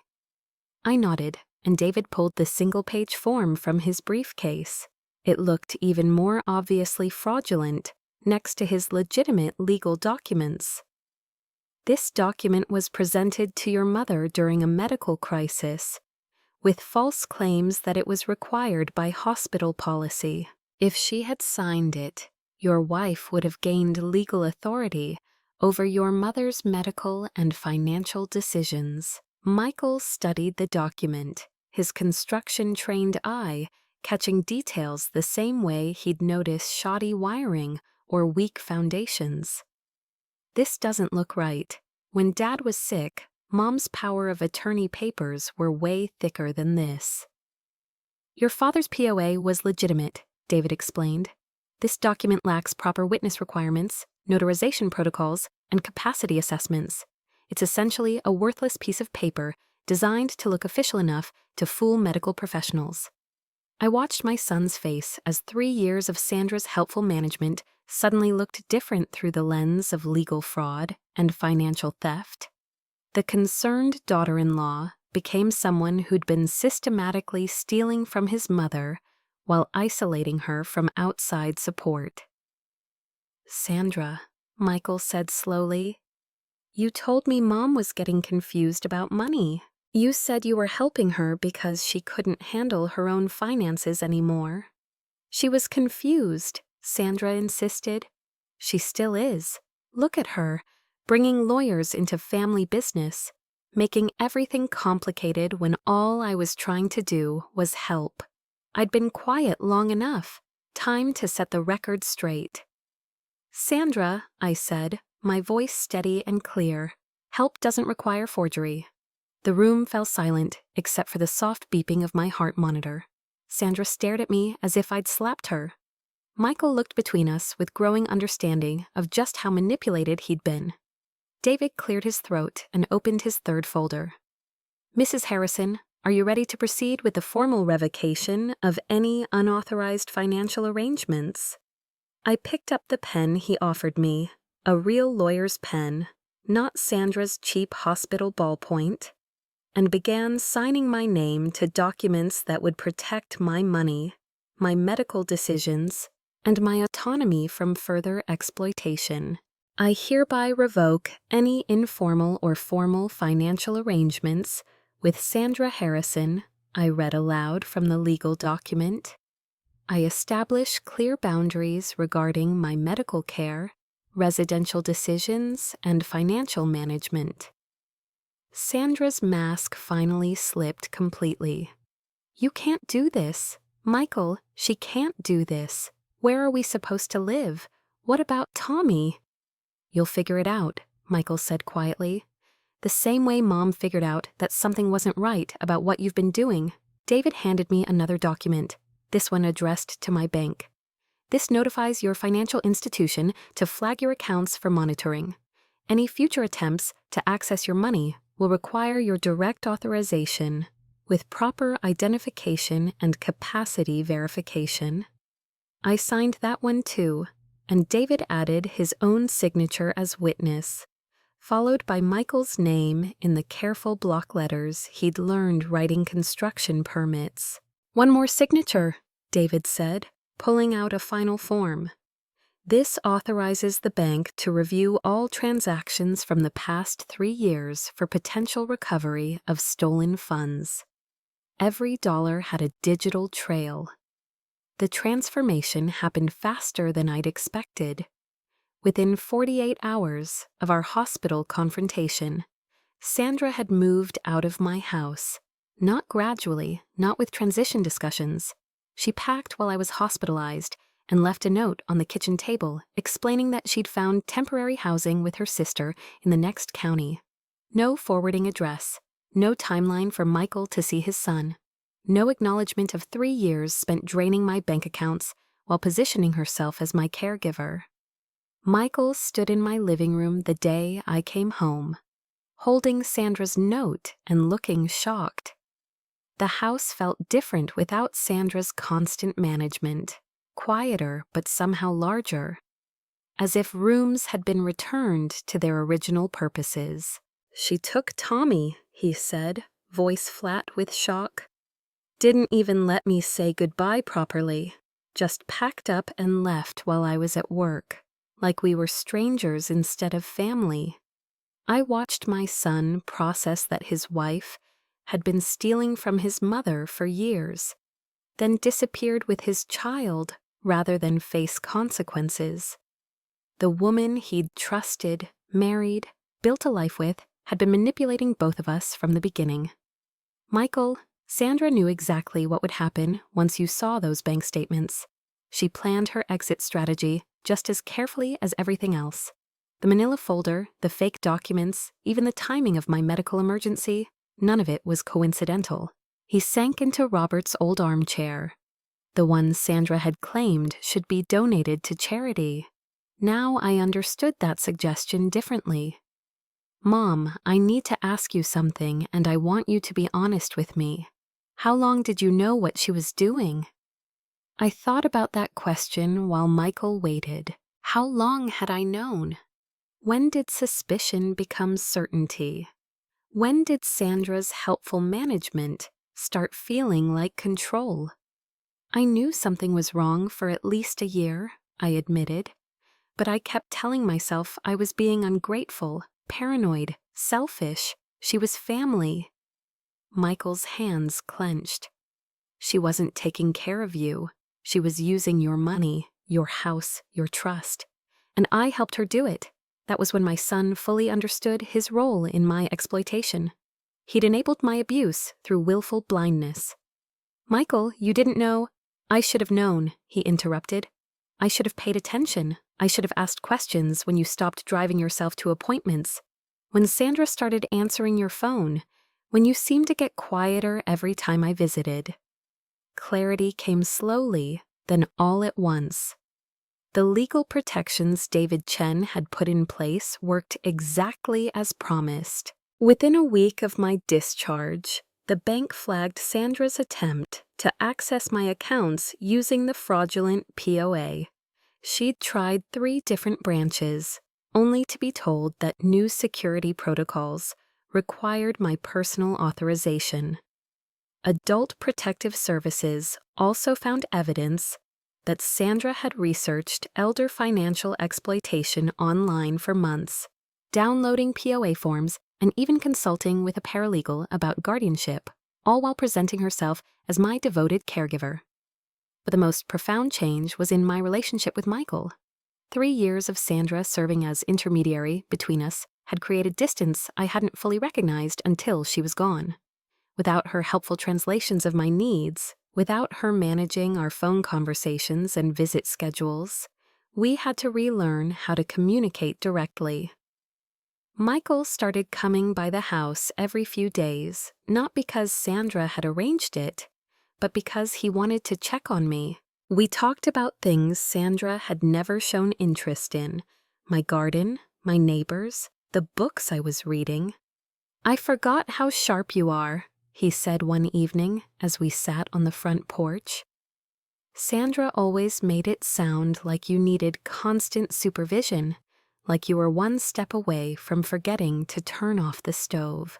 I nodded, and David pulled the single-page form from his briefcase. It looked even more obviously fraudulent next to his legitimate legal documents. "This document was presented to your mother during a medical crisis, with false claims that it was required by hospital policy. If she had signed it, your wife would have gained legal authority over your mother's medical and financial decisions." Michael studied the document, his construction-trained eye catching details the same way he'd notice shoddy wiring or weak foundations. "This doesn't look right. When Dad was sick, Mom's power of attorney papers were way thicker than this." "Your father's POA was legitimate," David explained. "This document lacks proper witness requirements, notarization protocols, and capacity assessments. It's essentially a worthless piece of paper designed to look official enough to fool medical professionals." I watched my son's face as 3 years of Sandra's helpful management suddenly looked different through the lens of legal fraud and financial theft. The concerned daughter-in-law became someone who'd been systematically stealing from his mother while isolating her from outside support. "Sandra," Michael said slowly, "you told me Mom was getting confused about money. You said you were helping her because she couldn't handle her own finances anymore." "She was confused," Sandra insisted. "She still is. Look at her, bringing lawyers into family business, making everything complicated when all I was trying to do was help. I'd been quiet long enough. Time to set the record straight." "Sandra," I said, my voice steady and clear, "help doesn't require forgery." The room fell silent, except for the soft beeping of my heart monitor. Sandra stared at me as if I'd slapped her. Michael looked between us with growing understanding of just how manipulated he'd been. David cleared his throat and opened his third folder. "Mrs. Harrison, are you ready to proceed with the formal revocation of any unauthorized financial arrangements?" I picked up the pen he offered me, a real lawyer's pen, not Sandra's cheap hospital ballpoint, and began signing my name to documents that would protect my money, my medical decisions, and my autonomy from further exploitation. "I hereby revoke any informal or formal financial arrangements with Sandra Harrison," I read aloud from the legal document. "I establish clear boundaries regarding my medical care, residential decisions, and financial management." Sandra's mask finally slipped completely. "You can't do this. Michael, she can't do this. Where are we supposed to live? What about Tommy?" "You'll figure it out," Michael said quietly. "The same way Mom figured out that something wasn't right about what you've been doing." David handed me another document, this one addressed to my bank. "This notifies your financial institution to flag your accounts for monitoring. Any future attempts to access your money will require your direct authorization, with proper identification and capacity verification." I signed that one too, and David added his own signature as witness, followed by Michael's name in the careful block letters he'd learned writing construction permits. "One more signature," David said, pulling out a final form. "This authorizes the bank to review all transactions from the past 3 years for potential recovery of stolen funds." Every dollar had a digital trail. The transformation happened faster than I'd expected. Within 48 hours of our hospital confrontation, Sandra had moved out of my house, not gradually, not with transition discussions. She packed while I was hospitalized and left a note on the kitchen table explaining that she'd found temporary housing with her sister in the next county. No forwarding address, no timeline for Michael to see his son, no acknowledgement of 3 years spent draining my bank accounts while positioning herself as my caregiver. Michael stood in my living room the day I came home, holding Sandra's note and looking shocked. The house felt different without Sandra's constant management, quieter but somehow larger. as if rooms had been returned to their original purposes. "She took Tommy," he said, voice flat with shock. "Didn't even let me say goodbye properly. Just packed up and left while I was at work, like we were strangers instead of family." I watched my son process that his wife had been stealing from his mother for years, then disappeared with his child rather than face consequences. The woman he'd trusted, married, built a life with, had been manipulating both of us from the beginning. "Michael, Sandra knew exactly what would happen once you saw those bank statements. She planned her exit strategy just as carefully as everything else. The manila folder, the fake documents, even the timing of my medical emergency, none of it was coincidental." He sank into Robert's old armchair, the one Sandra had claimed should be donated to charity. Now I understood that suggestion differently. "Mom, I need to ask you something, and I want you to be honest with me. How long did you know what she was doing?" I thought about that question while Michael waited. How long had I known? When did suspicion become certainty? When did Sandra's helpful management start feeling like control? I knew something was wrong for at least a year, I admitted, but I kept telling myself I was being ungrateful, paranoid, selfish. She was family. Michael's hands clenched. "She wasn't taking care of you. She was using your money, your house, your trust. And I helped her do it." That was when my son fully understood his role in my exploitation. He'd enabled my abuse through willful blindness. "Michael, you didn't know—" "I should have known," he interrupted. "I should have paid attention. I should have asked questions when you stopped driving yourself to appointments. When Sandra started answering your phone. When you seemed to get quieter every time I visited." Clarity came slowly, then all at once. The legal protections David Chen had put in place worked exactly as promised. Within a week of my discharge, the bank flagged Sandra's attempt to access my accounts using the fraudulent POA. She'd tried 3 different branches, only to be told that new security protocols required my personal authorization. Adult Protective Services also found evidence that Sandra had researched elder financial exploitation online for months, downloading POA forms and even consulting with a paralegal about guardianship, all while presenting herself as my devoted caregiver. But the most profound change was in my relationship with Michael. 3 years of Sandra serving as intermediary between us had created distance I hadn't fully recognized until she was gone. Without her helpful translations of my needs, without her managing our phone conversations and visit schedules, we had to relearn how to communicate directly. Michael started coming by the house every few days, not because Sandra had arranged it, but because he wanted to check on me. We talked about things Sandra had never shown interest in: my garden, my neighbors, the books I was reading. "I forgot how sharp you are," he said one evening as we sat on the front porch. "Sandra always made it sound like you needed constant supervision, like you were one step away from forgetting to turn off the stove."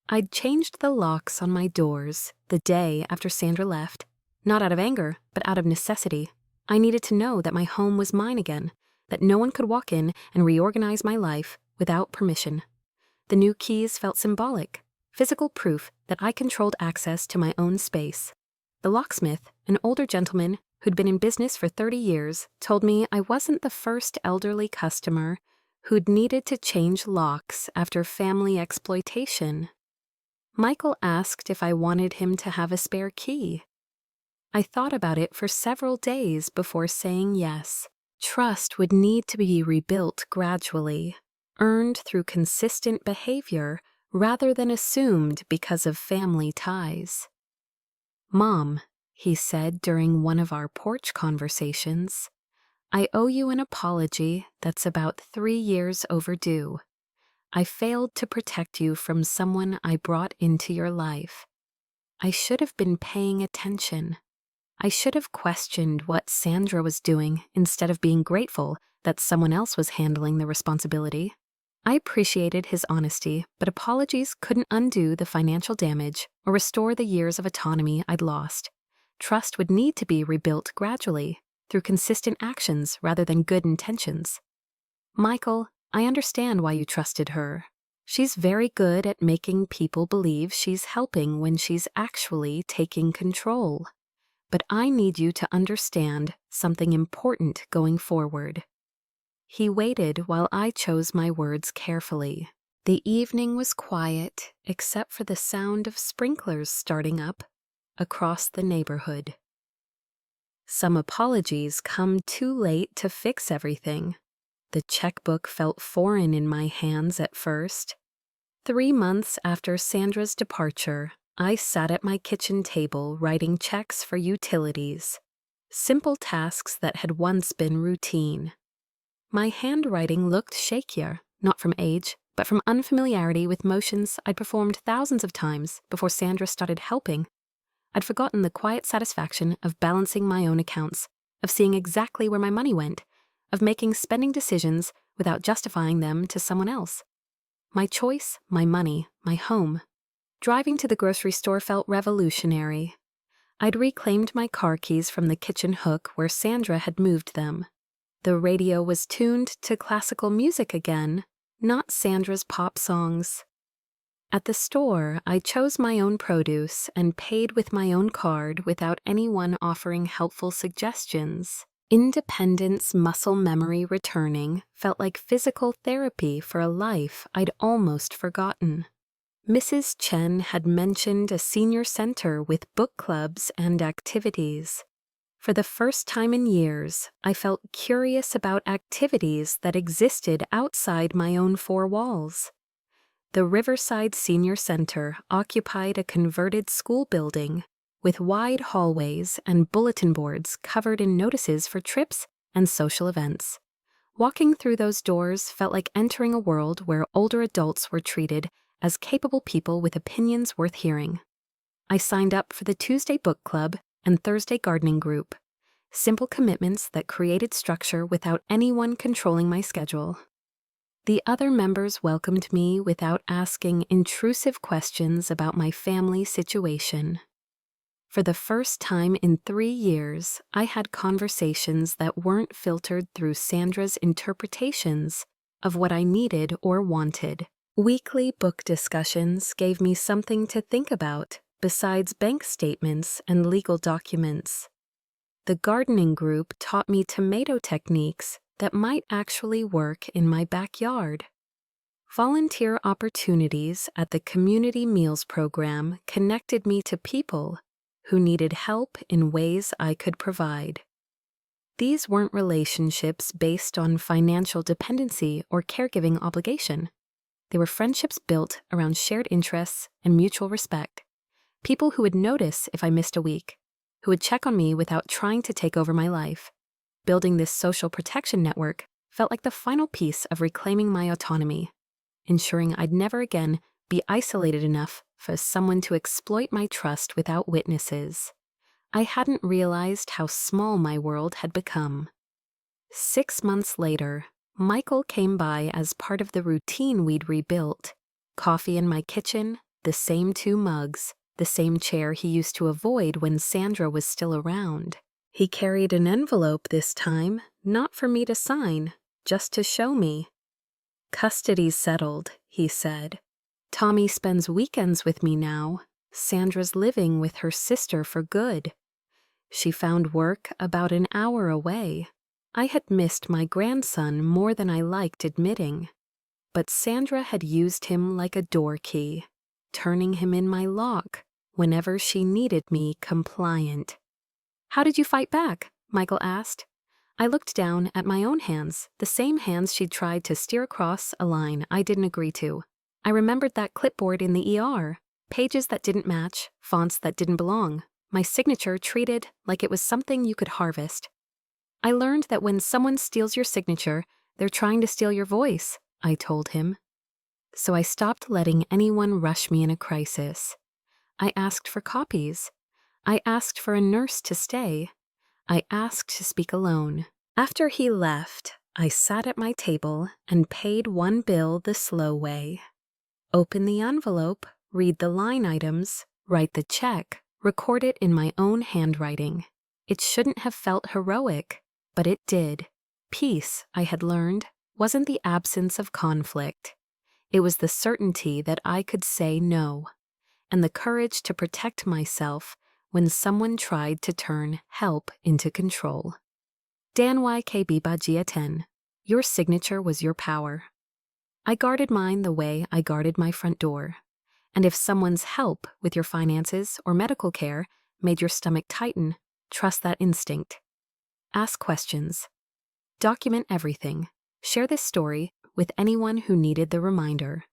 I'd changed the locks on my doors the day after Sandra left, not out of anger, but out of necessity. I needed to know that my home was mine again, that no one could walk in and reorganize my life without permission. The new keys felt symbolic, physical proof that I controlled access to my own space. The locksmith, an older gentleman who'd been in business for 30 years, told me I wasn't the first elderly customer who'd needed to change locks after family exploitation. Michael asked if I wanted him to have a spare key. I thought about it for several days before saying yes. Trust would need to be rebuilt gradually, earned through consistent behavior rather than assumed because of family ties. "Mom," he said during one of our porch conversations, "I owe you an apology that's about 3 years overdue. I failed to protect you from someone I brought into your life. I should have been paying attention. I should have questioned what Sandra was doing instead of being grateful that someone else was handling the responsibility. I appreciated his honesty, but apologies couldn't undo the financial damage or restore the years of autonomy I'd lost. Trust would need to be rebuilt gradually, through consistent actions rather than good intentions. Michael, I understand why you trusted her. She's very good at making people believe she's helping when she's actually taking control. But I need you to understand something important going forward. He waited while I chose my words carefully. The evening was quiet, except for the sound of sprinklers starting up across the neighborhood. Some apologies come too late to fix everything. The checkbook felt foreign in my hands at first. 3 months after Sandra's departure, I sat at my kitchen table writing checks for utilities, simple tasks that had once been routine. My handwriting looked shakier, not from age, but from unfamiliarity with motions I'd performed thousands of times before Sandra started helping. I'd forgotten the quiet satisfaction of balancing my own accounts, of seeing exactly where my money went, of making spending decisions without justifying them to someone else. My choice, my money, my home. Driving to the grocery store felt revolutionary. I'd reclaimed my car keys from the kitchen hook where Sandra had moved them. The radio was tuned to classical music again, not Sandra's pop songs. At the store, I chose my own produce and paid with my own card without anyone offering helpful suggestions. Independence muscle memory returning felt like physical therapy for a life I'd almost forgotten. Mrs. Chen had mentioned a senior center with book clubs and activities. For the first time in years, I felt curious about activities that existed outside my own four walls. The Riverside Senior Center occupied a converted school building with wide hallways and bulletin boards covered in notices for trips and social events. Walking through those doors felt like entering a world where older adults were treated as capable people with opinions worth hearing. I signed up for the Tuesday book club and Thursday gardening group, simple commitments that created structure without anyone controlling my schedule. The other members welcomed me without asking intrusive questions about my family situation. For the first time in 3 years, I had conversations that weren't filtered through Sandra's interpretations of what I needed or wanted. Weekly book discussions gave me something to think about besides bank statements and legal documents. The gardening group taught me tomato techniques that might actually work in my backyard. Volunteer opportunities at the Community Meals Program connected me to people who needed help in ways I could provide. These weren't relationships based on financial dependency or caregiving obligation. They were friendships built around shared interests and mutual respect. People who would notice if I missed a week, who would check on me without trying to take over my life. Building this social protection network felt like the final piece of reclaiming my autonomy, ensuring I'd never again be isolated enough for someone to exploit my trust without witnesses. I hadn't realized how small my world had become. 6 months later, Michael came by as part of the routine we'd rebuilt. Coffee in my kitchen, the same 2 mugs, the same chair he used to avoid when Sandra was still around. He carried an envelope this time, not for me to sign, just to show me. "Custody's settled," he said. "Tommy spends weekends with me now. Sandra's living with her sister for good. She found work about an hour away. I had missed my grandson more than I liked admitting. But Sandra had used him like a door key, turning him in my lock whenever she needed me compliant." "How did you fight back?" Michael asked. I looked down at my own hands, the same hands she'd tried to steer across a line I didn't agree to. I remembered that clipboard in the ER, pages that didn't match, fonts that didn't belong, my signature treated like it was something you could harvest. "I learned that when someone steals your signature, they're trying to steal your voice," I told him. So I stopped letting anyone rush me in a crisis. I asked for copies. I asked for a nurse to stay. I asked to speak alone. After he left, I sat at my table and paid one bill the slow way. Open the envelope, read the line items, write the check, record it in my own handwriting. It shouldn't have felt heroic, but it did. Peace, I had learned, wasn't the absence of conflict. It was the certainty that I could say no, and the courage to protect myself when someone tried to turn help into control. Dan YKB Bajia 10. Your signature was your power. I guarded mine the way I guarded my front door. And if someone's help with your finances or medical care made your stomach tighten, trust that instinct. Ask questions. Document everything. Share this story with anyone who needed the reminder.